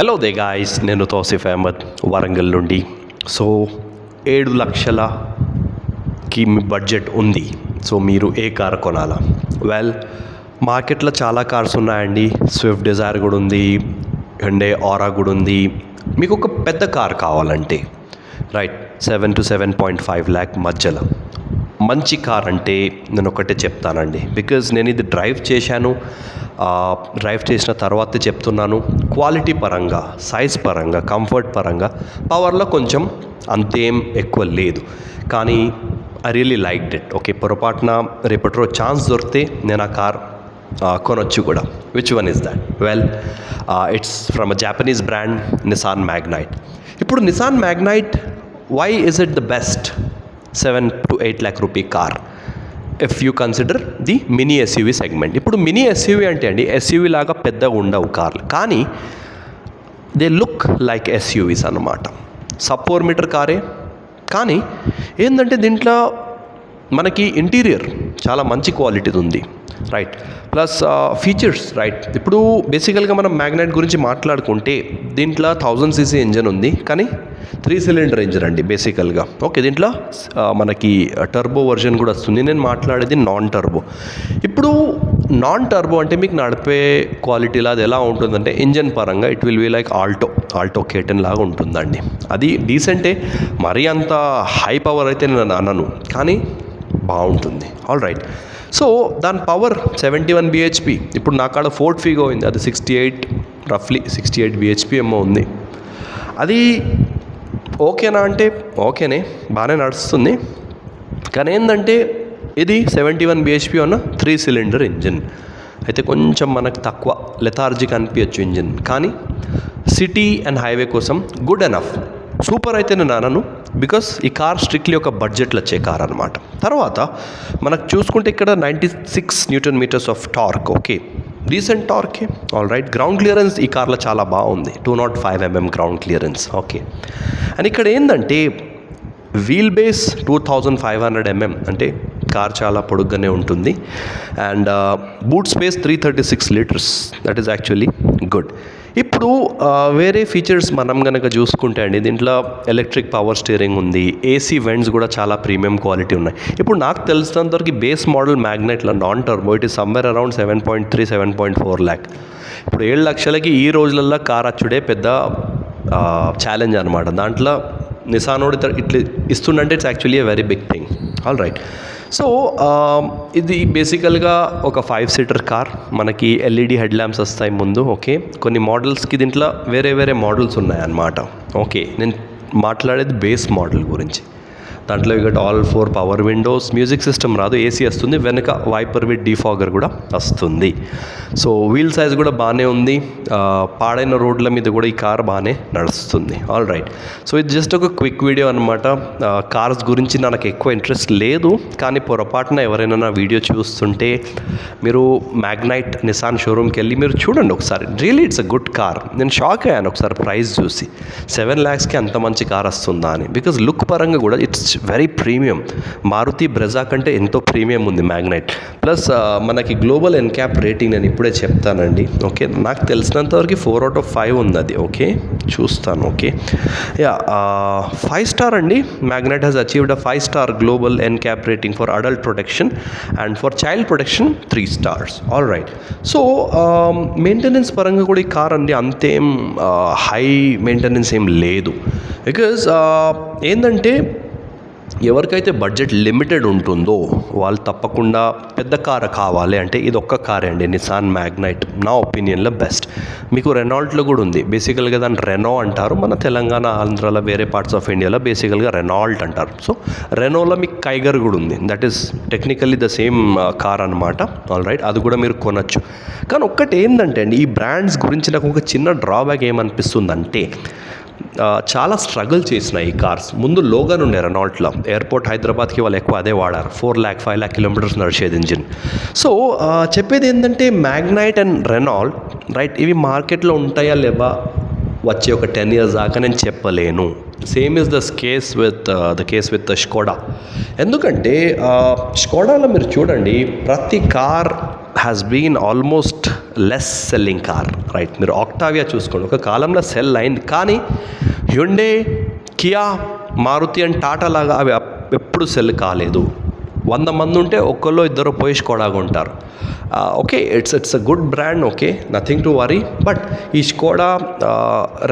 Hello they guys, నేను తౌసిఫ్ అహ్మద్ వరంగల్ నుండి. So 7 లక్షలకి మీ బడ్జెట్ ఉంది. సో మీరు ఏ కార్ కొనాలా? వెల్, మార్కెట్లో చాలా కార్స్ ఉన్నాయండి. స్విఫ్ట్ డిజైర్ కూడా ఉంది, హుండై ఆరా కూడా ఉంది. మీకు ఒక పెద్ద కార్ కావాలంటే రైట్ 7 to 7.5 lakh మధ్యలో మంచి కార్ అంటే నేను ఒకటే చెప్తానండి. బికాజ్ నేను ఇది డ్రైవ్ చేసిన తర్వాతే చెప్తున్నాను. క్వాలిటీ పరంగా, సైజ్ పరంగా, కంఫర్ట్ పరంగా, పవర్లో కొంచెం అంతేం ఎక్కువ లేదు, కానీ I really liked it. Okay, పొరపాటున రేపటి రోజు ఛాన్స్ దొరికితే నేను ఆ కార్ కొనొచ్చు కూడా. Which one is that? Well, it's from a Japanese brand, Nissan Magnite. ఇప్పుడు Nissan Magnite, why is it the best 7 to 8 lakh rupee car if you consider the mini SUV segment? ఇప్పుడు mini SUV అంటే అండి, SUV లాగా పెద్దగా ఉండవు కార్లు, కానీ they look like SUVs అన్నమాట. సబ్ 4 మీటర్ కారే, కానీ ఏంటంటే దీంట్లో మనకి ఇంటీరియర్ చాలా మంచి క్వాలిటీది ఉంది, రైట్. Plus features, right. ఇప్పుడు బేసికల్గా మనం మ్యాగ్నైట్ గురించి మాట్లాడుకుంటే దీంట్లో 1000cc ఇంజన్ ఉంది, కానీ 3 cylinder ఇంజన్ అండి బేసికల్గా. ఓకే, దీంట్లో మనకి టర్బో వర్జన్ కూడా వస్తుంది. నేను మాట్లాడేది నాన్ టర్బో. ఇప్పుడు నాన్ టర్బో అంటే మీకు నడిపే క్వాలిటీలో అది ఎలా ఉంటుందంటే, ఇంజన్ పరంగా it will be like Alto K10 లాగా ఉంటుందండి. అది డీసెంటే, మరీ అంత హై పవర్ అయితే నేను అనను, కానీ బాగుంటుంది. All right. సో దాని పవర్ 71 bhp. ఇప్పుడు నా కాడ ఫోర్డ్ ఫిగో ఉంది, అది 68 bhp ఏమో ఉంది. అది ఓకేనా అంటే ఓకేనే, బాగానే నడుస్తుంది. కానీ ఏంటంటే ఇది 71 bhp ఉన్న 3 cylinder ఇంజిన్ అయితే కొంచెం మనకు తక్కువ లెథార్జిక్ అనిపించచ్చు ఇంజిన్, కానీ సిటీ అండ్ హైవే కోసం గుడ్ ఎనఫ్. సూపర్ అయితే నేను అనను, బికాస్ ఈ కార్ స్ట్రిక్ట్లీ ఒక బడ్జెట్లో వచ్చే కార్ అనమాట. తర్వాత మనకు చూసుకుంటే ఇక్కడ 96 Nm of torque. Okay, recent టార్కే. All right. గ్రౌండ్ క్లియరెన్స్ ఈ కార్లో చాలా బాగుంది, 205 mm ground clearance. Okay, and ఇక్కడ ఏంటంటే వీల్ బేస్ 2500 mm, అంటే కార్ చాలా పొడుగ్గానే ఉంటుంది. And boot space 336 liters, that is actually good. ఇప్పుడు వేరే ఫీచర్స్ మనం కనుక చూసుకుంటే అండి, దీంట్లో ఎలక్ట్రిక్ పవర్ స్టీరింగ్ ఉంది, ఏసీ వెంట్స్ కూడా చాలా ప్రీమియం క్వాలిటీ ఉన్నాయి. ఇప్పుడు నాకు తెలిసినంతవరకు బేస్ మోడల్ మ్యాగ్నైట్లో non turbo it is somewhere around 7.3, 7.4 lakh. ఇప్పుడు 7 లక్షలకి ఈ రోజులలో కార్ అచ్చుడే పెద్ద ఛాలెంజ్ అనమాట. దాంట్లో నిసానోడు ఇట్లా ఇస్తుందంటే it's actually a very big thing. All right. So ఇది బేసికల్గా ఒక 5-seater కార్. మనకి LED హెడ్ ల్యాంప్స్ వస్తాయి ముందు. ఓకే, కొన్ని మోడల్స్కి దీంట్లో వేరే మోడల్స్ ఉన్నాయన్నమాట. ఓకే, నేను మాట్లాడేది బేస్ మోడల్ గురించి. దాంట్లో ఇక all 4 power Windows, music system రాదు, ఏసీ వస్తుంది, వెనక వైపర్ విత్ డీఫాగర్ కూడా వస్తుంది. సో వీల్ సైజ్ కూడా బాగానే ఉంది. పాడైన రోడ్ల మీద కూడా ఈ కార్ బాగానే నడుస్తుంది. All right. సో ఇది జస్ట్ ఒక క్విక్ వీడియో అనమాట. కార్స్ గురించి నాకు ఎక్కువ ఇంట్రెస్ట్ లేదు, కానీ పొరపాటున ఎవరైనా నా వీడియో చూస్తుంటే మీరు మ్యాగ్నైట్ నిసాన్ షోరూమ్కి వెళ్ళి మీరు చూడండి ఒకసారి. Really it's a good car. నేను షాక్ అయ్యాను ఒకసారి ప్రైస్ చూసి, 7 lakhsకి అంత మంచి కార్ వస్తుందా అని. బికాజ్ లుక్ పరంగా కూడా it's very premium. Maruti Brezza కంటే ఎంతో ప్రీమియం ఉంది మ్యాగ్నైట్. ప్లస్ మనకి గ్లోబల్ ఎన్క్యాప్ రేటింగ్ నేను ఇప్పుడే చెప్తానండి. ఓకే, నాకు తెలిసినంతవరకు 4 out of 5 ఉంది అది. ఓకే, చూస్తాను. ఓకే, యా, 5 star అండి. Magnite has achieved a 5 star global NCAP rating for adult protection and for child protection 3 stars. All right. So maintenance పరంగా కూడా ఈ కార్ అండి అంతేం హై మెయింటెనెన్స్ ఏం లేదు. బికాజ్ ఏంటంటే ఎవరికైతే బడ్జెట్ లిమిటెడ్ ఉంటుందో వాళ్ళు తప్పకుండా పెద్ద కార్ కావాలి అంటే ఇది ఒక్క కారే అండి, నిసాన్ మ్యాగ్నైట్ నా ఒపీనియన్లో బెస్ట్. మీకు రెనాల్ట్లో కూడా ఉంది. బేసికల్గా దాన్ని రెనో అంటారు, మన తెలంగాణ, ఆంధ్రాలో, వేరే పార్ట్స్ ఆఫ్ ఇండియాలో బేసికల్గా రెనాల్ట్ అంటారు. సో రెనోలో మీకు కైగర్ కూడా ఉంది, that is technically the same car అనమాట. ఆల్ రైట్, అది కూడా మీరు కొనచ్చు. కానీ ఒక్కటి ఏంటంటే అండి, ఈ బ్రాండ్స్ గురించి నాకు ఒక చిన్న డ్రాబ్యాక్ ఏమనిపిస్తుందంటే, చాలా స్ట్రగుల్ చేసిన ఈ కార్స్. ముందు లోగన్ ఉండే రెనాల్ట్లో, ఎయిర్పోర్ట్ హైదరాబాద్కి వాళ్ళు ఎక్కువ అదే వాడారు. 4 lakh 5 lakh kilometers నడిచేది ఇంజిన్. సో చెప్పేది ఏంటంటే మ్యాగ్నైట్ అండ్ రెనాల్ట్, రైట్, ఇవి మార్కెట్లో ఉంటాయా లేవా వచ్చే ఒక 10 years దాకా నేను చెప్పలేను. Same is the case with Skoda. ఎందుకంటే స్కోడాలో మీరు చూడండి, ప్రతి car has been almost less selling car, right? మీరు ఆక్టావియా చూసుకోండి, ఒక కాలంలో సెల్ అయింది, కానీ Hyundai, Kia, Maruti and Tata లాగా అవి ఎప్పుడు సెల్ కాలేదు. 100 మంది ఉంటే ఒక్కళ్ళు ఇద్దరు పోయి స్కోడాగా ఉంటారు. Okay, it's a good brand, okay, nothing to worry. But ఈ స్కోడా,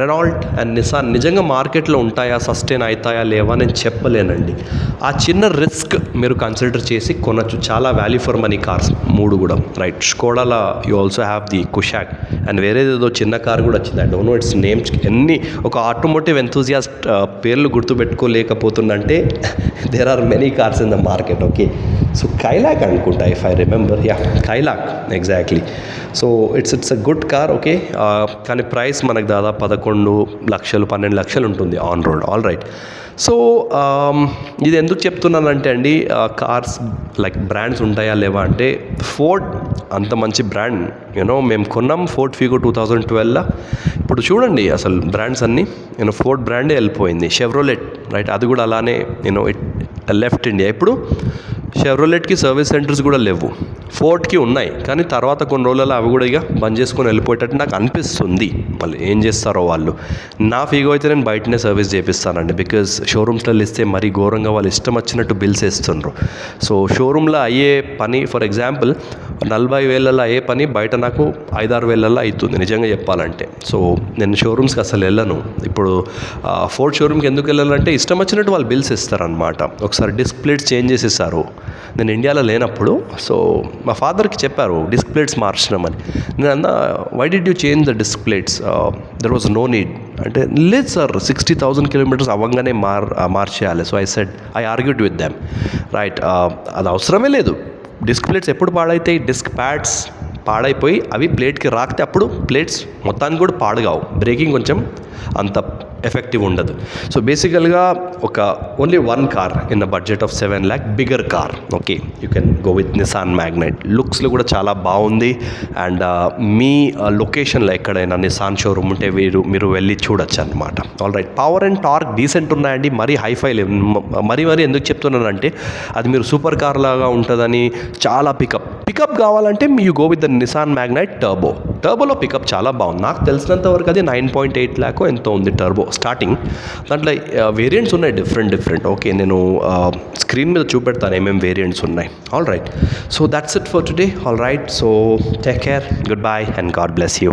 రెనాల్ట్ అండ్ నిసాన్ నిజంగా మార్కెట్లో ఉంటాయా, సస్టైన్ అవుతాయా లేవా నేను చెప్పలేనండి. ఆ చిన్న రిస్క్ మీరు కన్సిడర్ చేసి కొనచ్చు. చాలా వాల్యూ ఫర్ మనీ కార్స్ 3 కూడా, రైట్? స్కోడాలో you also have the Kushaq and వేరేదేదో చిన్న కార్ కూడా వచ్చింది, I don't know its names. ఒక ఆటోమోటివ్ ఎంతూజియాస్ట్ పేర్లు గుర్తుపెట్టుకోలేకపోతుందంటే there are many cars in the market. Okay, so Kylaq అనుకుంటా, if I remember, yeah Kylaq exactly. So it's a good car, okay. కానీ price మనకు దాదాపు 11 లక్షలు 12 లక్షలు ఉంటుంది on road. All right. So ఇది ఎందుకు చెప్తున్నానంటే అండి, కార్స్ లైక్ బ్రాండ్స్ ఉంటాయా లేవా అంటే, ఫోర్డ్ అంత మంచి బ్రాండ్, యూనో మేము కొన్నాం ఫోర్డ్ ఫిగో 2012లో. ఇప్పుడు చూడండి అసలు బ్రాండ్స్ అన్నీ, ఫోర్డ్ బ్రాండే వెళ్ళిపోయింది. షెవ్రోలెట్, రైట్, అది కూడా అలానే ఇట్ లెఫ్ట్ ఇండియా. ఇప్పుడు షెవ్రోలెట్కి సర్వీస్ సెంటర్స్ కూడా లేవు. ఫోర్డ్కి ఉన్నాయి, కానీ తర్వాత కొన్ని రోజులలో అవి కూడా ఇక బంద్ చేసుకొని వెళ్ళిపోయేటట్టు నాకు అనిపిస్తుంది. వాళ్ళు ఏం చేస్తారో వాళ్ళు. నా ఫిగో అయితే నేను బయటనే సర్వీస్ చేపిస్తానండి, బికాజ్ షోరూమ్స్లో ఇస్తే మరీ ఘోరంగా వాళ్ళు ఇష్టం వచ్చినట్టు బిల్స్ వేస్తున్నారు. సో షోరూంలో అయ్యే పని, ఫర్ ఎగ్జాంపుల్ 40,000 అయ్యే పని బయట నాకు 5-6 అవుతుంది నిజంగా చెప్పాలంటే. సో నేను షోరూమ్స్కి అసలు వెళ్ళను. ఇప్పుడు ఫోర్డ్ షోరూమ్కి ఎందుకు వెళ్ళాలంటే ఇష్టం వచ్చినట్టు వాళ్ళు బిల్స్ ఇస్తారనమాట. ఒకసారి డిస్క్ ప్లేట్స్ చేంజ్ చేసేసారు నేను ఇండియాలో లేనప్పుడు. సో మా ఫాదర్కి చెప్పారు డిస్క్ ప్లేట్స్ మార్చినామని. నేను అన్నా, why did you change the disc plates, there was no need అంటే, లేదు సార్ 60,000 కిలోమీటర్స్ అవ్వగానే మార్చేయాలి. So I argued with them, right, అది అవసరమే లేదు. డిస్క్ ప్లేట్స్ ఎప్పుడు పాడైతాయి? డిస్క్ ప్యాడ్స్ పాడైపోయి అవి ప్లేట్కి రాకితే అప్పుడు ప్లేట్స్ మొత్తానికి కూడా పాడుగావు. బ్రేకింగ్ కొంచెం అంత ఎఫెక్టివ్ ఉండదు. సో బేసికల్గా only one car in the budget of 7 lakh, bigger car. Okay, you can go with Nissan Magnite. లుక్స్లో కూడా చాలా బాగుంది. అండ్ మీ లొకేషన్లో ఎక్కడైనా నిసాన్ షోరూమ్ ఉంటే మీరు వెళ్ళి చూడొచ్చు అనమాట. All right. Power and torque decent ఉన్నాయండి, మరీ హైఫై లేవు. మరీ ఎందుకు చెప్తున్నానంటే, అది మీరు సూపర్ కార్ లాగా ఉంటుందని. చాలా పికప్ కావాలంటే you go with the Nissan Magnite టర్బోలో పికప్ చాలా బాగుంది. నాకు తెలిసినంత వరకు అది 9.8 lakh ఎంతో ఉంది టర్బో స్టార్టింగ్. దాంట్లో వేరియంట్స్ ఉన్నాయి డిఫరెంట్. ఓకే, నేను స్క్రీన్ మీద చూపెడతాను ఏమేమి వేరియంట్స్ ఉన్నాయి. All right. So that's it for today. All right. So take care, good bye and God bless you.